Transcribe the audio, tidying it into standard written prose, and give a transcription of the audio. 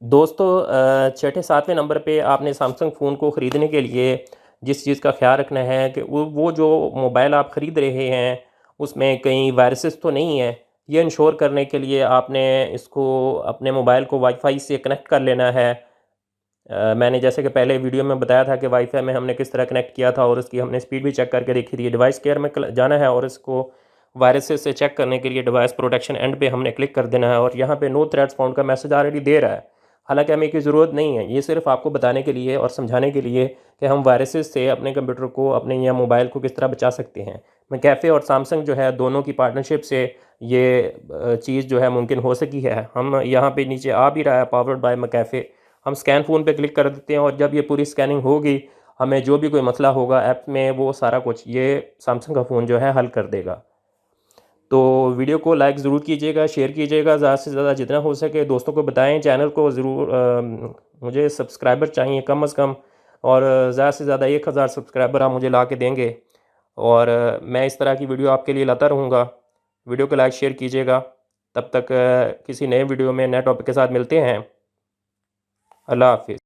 दोस्तों छठे सातवें नंबर पे आपने सैमसंग फ़ोन को ख़रीदने के लिए जिस चीज़ का ख्याल रखना है कि वो जो मोबाइल आप ख़रीद रहे हैं उसमें कहीं वायरसेस तो नहीं है। ये इंश्योर करने के लिए आपने इसको अपने मोबाइल को वाईफाई से कनेक्ट कर लेना है। मैंने जैसे कि पहले वीडियो में बताया था कि वाईफाई में हमने किस तरह कनेक्ट किया था और उसकी हमने स्पीड भी चेक करके देखी थी। डिवाइस केयर में जाना है और इसको वायरसेस से चेक करने के लिए डिवाइस प्रोटेक्शन एंड पे हमने क्लिक कर देना है और यहाँ पे नो थ्रेड्स फाउंड का मैसेज ऑलरेडी दे रहा है। हालांकि हमें की ज़रूरत नहीं है, ये सिर्फ आपको बताने के लिए और समझाने के लिए कि हम वायरसेस से अपने कंप्यूटर को, अपने या मोबाइल को किस तरह बचा सकते हैं। मैकैफ़े और सैमसंग जो है दोनों की पार्टनरशिप से ये चीज़ जो है मुमकिन हो सकी है। हम यहाँ पे नीचे आ भी रहा है पावर्ड बाय मैकैफ़े। हम स्कैन फ़ोन पे क्लिक कर देते हैं और जब ये पूरी स्कैनिंग होगी, हमें जो भी कोई मसला होगा ऐप में वो सारा कुछ ये सैमसंग का फ़ोन जो है हल कर देगा। तो वीडियो को लाइक ज़रूर कीजिएगा, शेयर कीजिएगा, ज़्यादा से ज़्यादा जितना हो सके दोस्तों को बताएं। चैनल को ज़रूर मुझे सब्सक्राइबर चाहिए कम से कम, और ज़्यादा से ज़्यादा 1000 सब्सक्राइबर आप मुझे ला के देंगे और मैं इस तरह की वीडियो आपके लिए लाता रहूँगा। वीडियो को लाइक शेयर कीजिएगा। तब तक किसी नए वीडियो में नए टॉपिक के साथ मिलते हैं। अल्लाह हाफिज़।